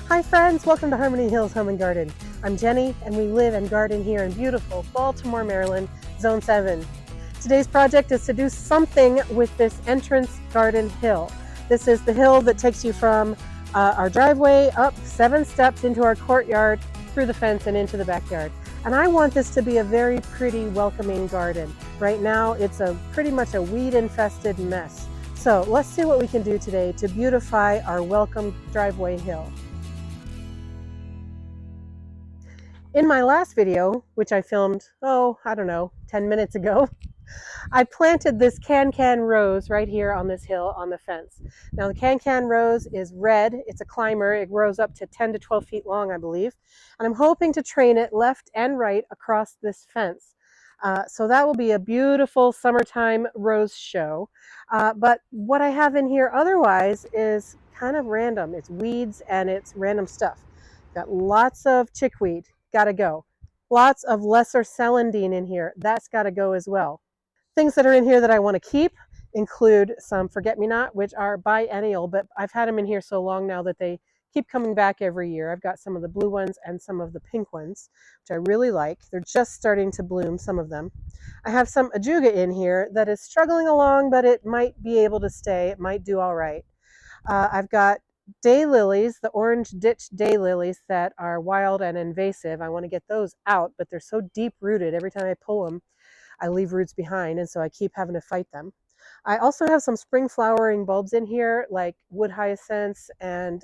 Hi friends, welcome to Harmony Hills Home and Garden. I'm Jenny and we live and garden here in beautiful Baltimore, Maryland, Zone 7. Today's project is to do something with this entrance garden hill. This is the hill that takes you from our driveway up 7 steps into our courtyard, through the fence and into the backyard. And I want this to be a very pretty, welcoming garden. Right now it's pretty much a weed-infested mess. So let's see what we can do today to beautify our welcome driveway hill. In my last video, which I filmed, I don't know, 10 minutes ago, I planted this can-can rose right here on this hill on the fence. Now the can-can rose is red, it's a climber, it grows up to 10 to 12 feet long, I believe, and I'm hoping to train it left and right across this fence. So that will be a beautiful summertime rose show. But what I have in here otherwise is kind of random. It's weeds and it's random stuff. Got lots of chickweed, gotta go. Lots of lesser celandine in here, that's gotta go as well. Things that are in here that I want to keep include some forget-me-not, which are biennial, but I've had them in here so long now that they keep coming back every year. I've got some of the blue ones and some of the pink ones, which I really like. They're just starting to bloom, some of them. I have some ajuga in here that is struggling along, but it might be able to stay. It might do all right. I've got daylilies, the orange ditch daylilies that are wild and invasive. I want to get those out, but they're so deep-rooted. Every time I pull them, I leave roots behind, and so I keep having to fight them. I also have some spring flowering bulbs in here, like wood hyacinths and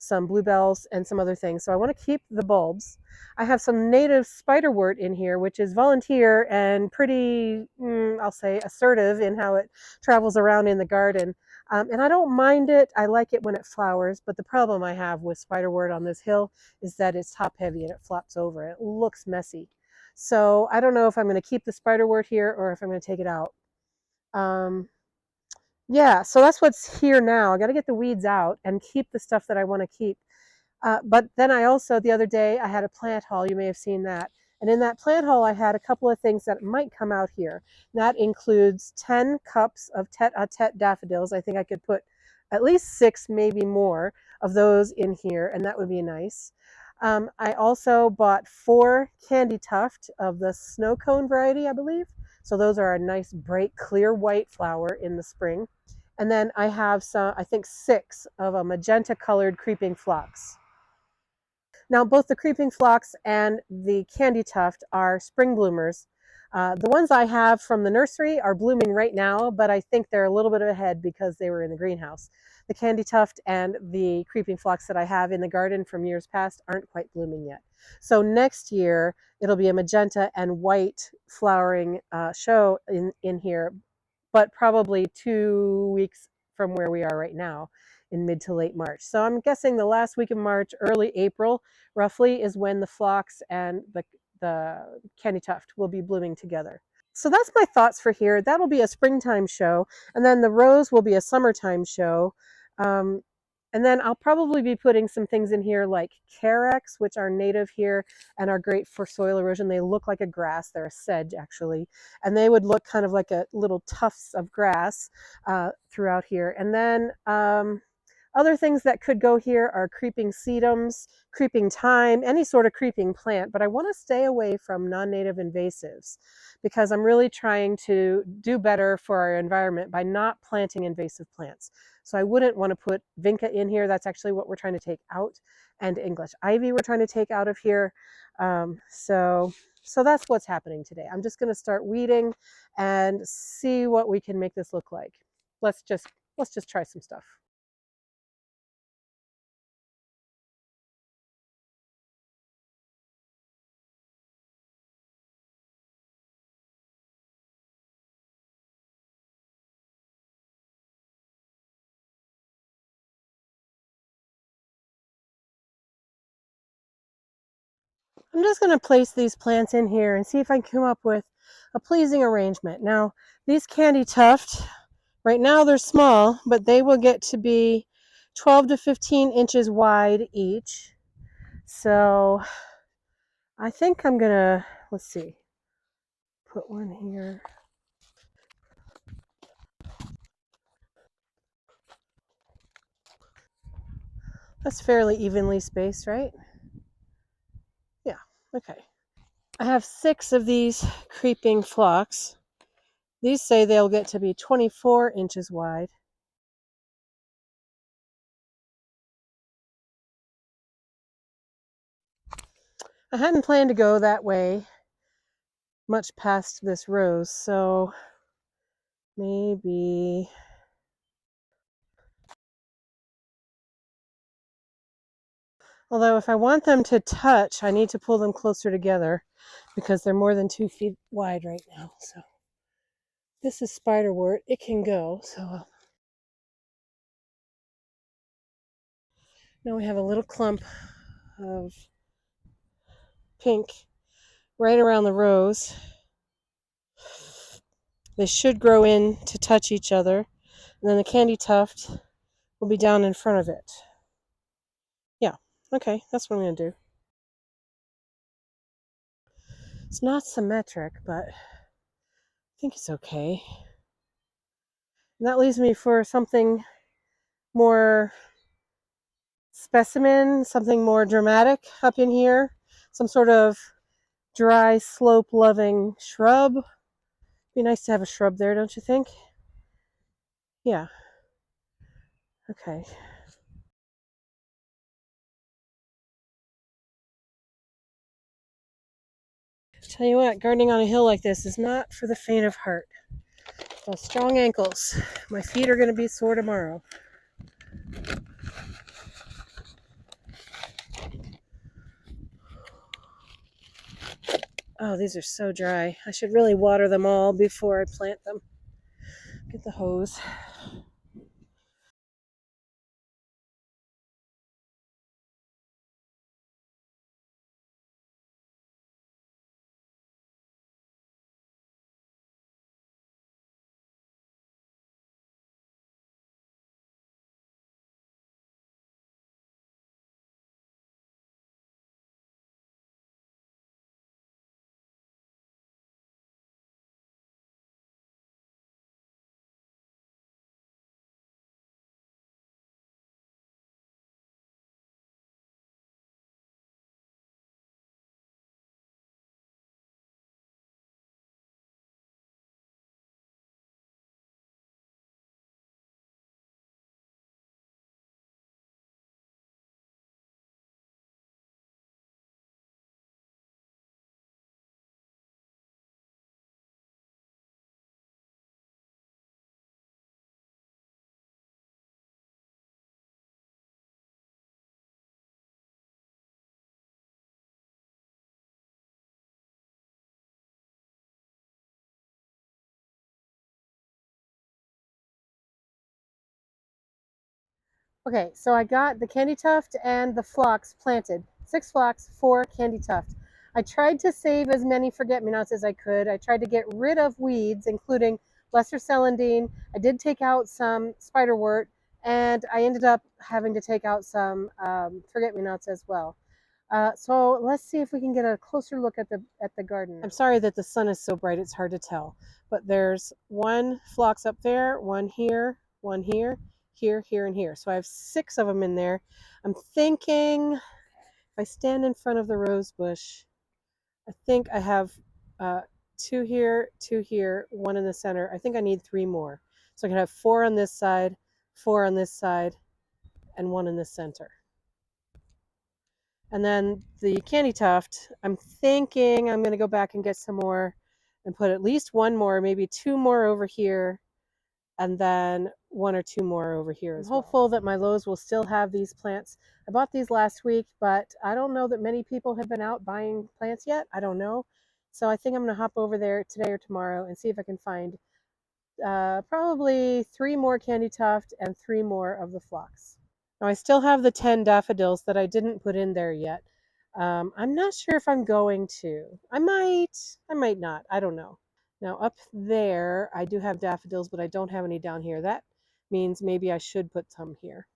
some bluebells and some other things. So I want to keep the bulbs. I have some native spiderwort in here, which is volunteer and pretty, I'll say, assertive in how it travels around in the garden. And I don't mind it. I like it when it flowers, but the problem I have with spiderwort on this hill is that it's top heavy and it flops over. It looks messy. So I don't know if I'm going to keep the spiderwort here or if I'm going to take it out. Yeah, so that's what's here now. I got to get the weeds out and keep the stuff that I want to keep. But then I also, the other day, I had a plant haul. You may have seen that. And in that plant haul, I had a couple of things that might come out here. That includes 10 cups of tete-a-tete daffodils. I think I could put at least 6, maybe more, of those in here, and that would be nice. I also bought 4 candy tuft of the snow cone variety, I believe. So those are a nice, bright, clear white flower in the spring. And then I have some, I think 6 of a magenta colored creeping phlox. Now, both the creeping phlox and the candy tuft are spring bloomers. The ones I have from the nursery are blooming right now, but I think they're a little bit ahead because they were in the greenhouse. The candy tuft and the creeping phlox that I have in the garden from years past aren't quite blooming yet. So next year, it'll be a magenta and white flowering show in here, but probably 2 weeks from where we are right now in mid to late March. So I'm guessing the last week of March, early April, roughly, is when the phlox and the candy tuft will be blooming together. So that's my thoughts for here. That'll be a springtime show, and then the rose will be a summertime show. And then I'll probably be putting some things in here like carex, which are native here and are great for soil erosion. They look like a grass. They're a sedge, actually. And they would look kind of like a little tufts of grass throughout here. And then other things that could go here are creeping sedums, creeping thyme, any sort of creeping plant. But I want to stay away from non-native invasives because I'm really trying to do better for our environment by not planting invasive plants. So I wouldn't want to put vinca in here. That's actually what we're trying to take out. And English ivy we're trying to take out of here. So that's what's happening today. I'm just going to start weeding and see what we can make this look like. Let's just try some stuff. I'm just going to place these plants in here and see if I can come up with a pleasing arrangement. Now, these candy tuft, right now they're small, but they will get to be 12 to 15 inches wide each. So I think I'm going to, let's see, put one here. That's fairly evenly spaced, right? Yeah, okay. I have 6 of these creeping phlox. These say they'll get to be 24 inches wide. I hadn't planned to go that way much past this rose, so maybe... Although if I want them to touch, I need to pull them closer together because they're more than 2 feet wide right now. So this is spiderwort. It can go. So now we have a little clump of pink right around the rose. They should grow in to touch each other. And then the candy tuft will be down in front of it. Yeah, okay, that's what I'm going to do. It's not symmetric, but I think it's okay. And that leaves me for something more specimen, something more dramatic up in here. Some sort of dry slope loving shrub. Be nice to have a shrub there, don't you think? Yeah. Okay. Tell you what, gardening on a hill like this is not for the faint of heart. Well, strong ankles. My feet are going to be sore tomorrow. Oh, these are so dry. I should really water them all before I plant them. Get the hose. Okay, so I got the candy tuft and the phlox planted. 6 phlox, 4 candy tuft. I tried to save as many forget-me-nots as I could. I tried to get rid of weeds, including lesser celandine. I did take out some spiderwort, and I ended up having to take out some forget-me-nots as well. So let's see if we can get a closer look at the garden. I'm sorry that the sun is so bright; it's hard to tell. But there's 1 phlox up there, 1 here, 1 here, here, here, and here. So I have 6 of them in there. I'm thinking if I stand in front of the rose bush, I think I have 2 here, 2 here, 1 in the center. I think I need 3 more. So I can have 4 on this side, 4 on this side, and 1 in the center. And then the candy tuft, I'm thinking I'm going to go back and get some more and put at least 1 more, maybe 2 more over here, and then 1 or 2 more over here as well. I'm hopeful that my Lowe's will still have these plants. I bought these last week, but I don't know that many people have been out buying plants yet. I don't know. So I think I'm going to hop over there today or tomorrow and see if I can find probably 3 more candy tuft and 3 more of the phlox. Now I still have the 10 daffodils that I didn't put in there yet. I'm not sure if I'm going to. I might not. I don't know. Now up there, I do have daffodils, but I don't have any down here. That means maybe I should put some here.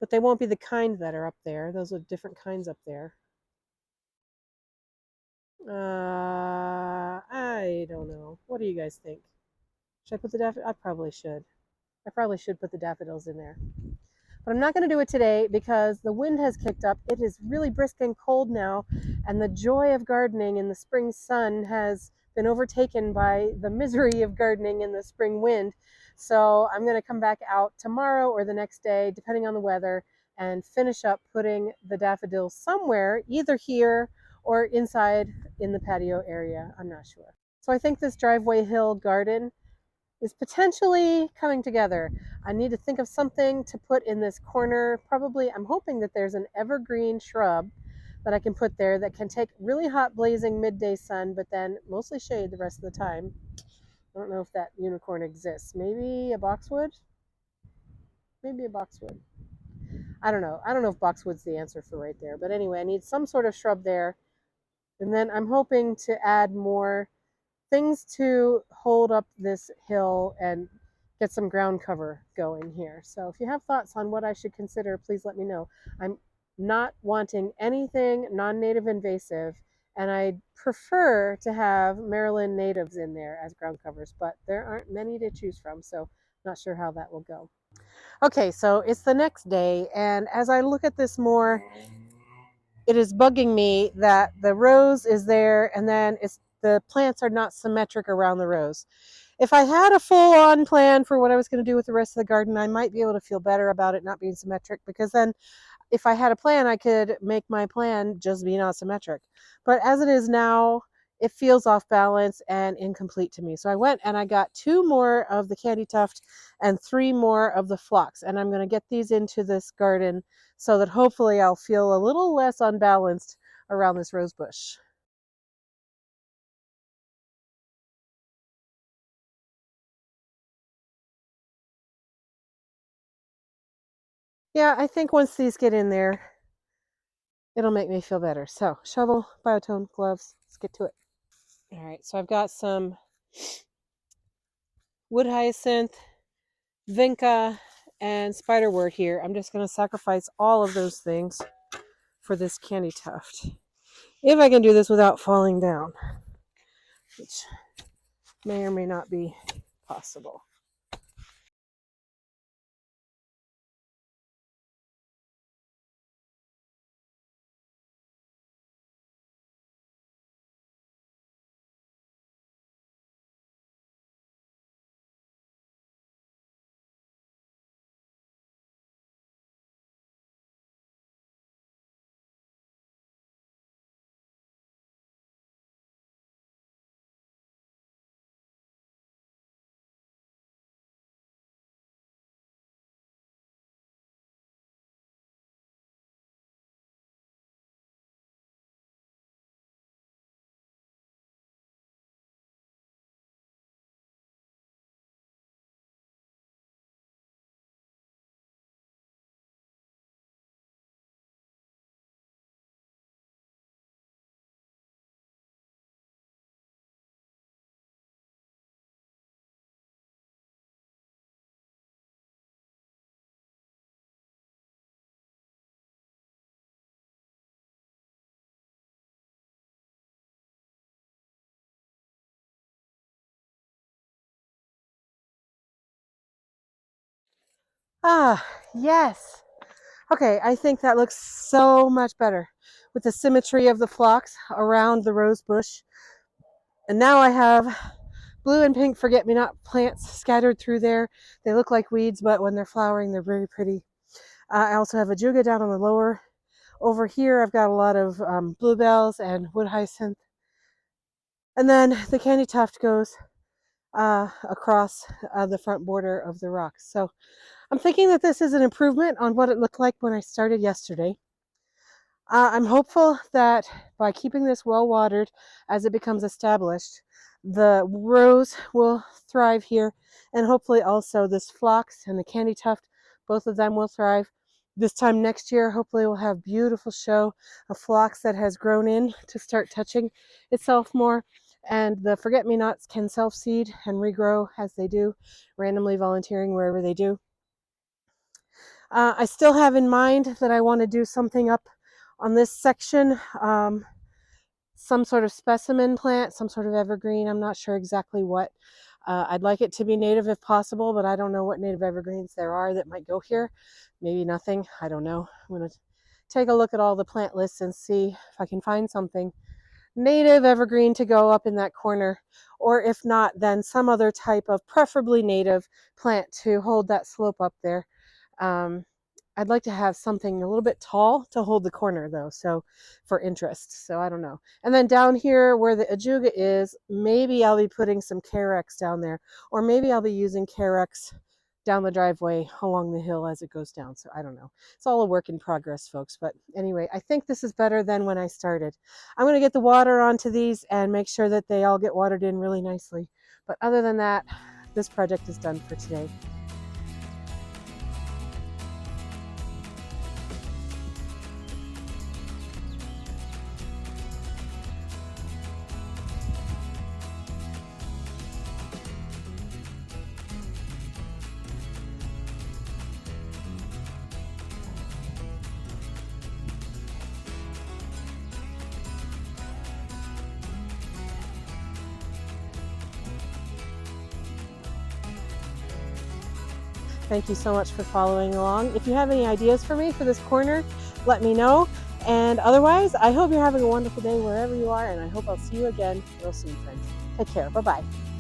But they won't be the kind that are up there. Those are different kinds up there. I don't know. What do you guys think? Should I put the daffodils? I probably should. I probably should put the daffodils in there. But I'm not going to do it today because the wind has kicked up. It is really brisk and cold now, and the joy of gardening in the spring sun has been overtaken by the misery of gardening in the spring wind. So I'm going to come back out tomorrow or the next day, depending on the weather, and finish up putting the daffodils somewhere, either here or inside in the patio area. I'm not sure. So I think this driveway hill garden is potentially coming together. I need to think of something to put in this corner. Probably, I'm hoping that there's an evergreen shrub that I can put there that can take really hot, blazing midday sun, but then mostly shade the rest of the time. I don't know if that unicorn exists. Maybe a boxwood? Maybe a boxwood. I don't know. I don't know if boxwood's the answer for right there. But anyway, I need some sort of shrub there. And then I'm hoping to add more things to hold up this hill and get some ground cover going here. So if you have thoughts on what I should consider, please let me know. I'm not wanting anything non-native invasive, and I prefer to have Maryland natives in there as ground covers, but there aren't many to choose from, so not sure how that will go. Okay, so it's the next day, and as I look at this more, it is bugging me that the rose is there and then the plants are not symmetric around the rose. If I had a full-on plan for what I was going to do with the rest of the garden, I might be able to feel better about it not being symmetric, because then if I had a plan, I could make my plan just be not symmetric. But as it is now, it feels off balance and incomplete to me. So I went and I got 2 more of the candy tuft and 3 more of the phlox, and I'm going to get these into this garden so that hopefully I'll feel a little less unbalanced around this rose bush. Yeah, I think once these get in there, it'll make me feel better. So, shovel, biotone, gloves, let's get to it. All right, so I've got some wood hyacinth, vinca, and spiderwort here. I'm just going to sacrifice all of those things for this candy tuft. If I can do this without falling down, which may or may not be possible. Ah, yes. Okay, I think that looks so much better with the symmetry of the phlox around the rose bush. And now I have blue and pink forget-me-not plants scattered through there. They look like weeds, but when they're flowering, they're very pretty. I also have a juga down on the lower. Over here, I've got a lot of bluebells and wood hyacinth. And then the candy tuft goes across the front border of the rocks. So I'm thinking that this is an improvement on what it looked like when I started yesterday. I'm hopeful that by keeping this well watered as it becomes established, the rose will thrive here, and hopefully also this phlox and the candy tuft, both of them will thrive. This time next year, hopefully we'll have beautiful show of phlox that has grown in to start touching itself more, and the forget-me-nots can self-seed and regrow as they do, randomly volunteering wherever they do. I still have in mind that I want to do something up on this section, some sort of specimen plant, some sort of evergreen. I'm not sure exactly what. I'd like it to be native if possible, but I don't know what native evergreens there are that might go here. Maybe nothing. I don't know. I'm going to take a look at all the plant lists and see if I can find something native evergreen to go up in that corner, or if not, then some other type of preferably native plant to hold that slope up there. I'd like to have something a little bit tall to hold the corner though, so for interest. So I don't know. And then down here where the ajuga is, maybe I'll be putting some Carex down there, or maybe I'll be using Carex down the driveway along the hill as it goes down. So I don't know. It's all a work in progress, folks. But anyway, I think this is better than when I started. I'm going to get the water onto these and make sure that they all get watered in really nicely. But other than that, this project is done for today. Thank you so much for following along. If you have any ideas for me for this corner, let me know. And otherwise, I hope you're having a wonderful day wherever you are, and I hope I'll see you again real soon, friends. Take care. Bye-bye.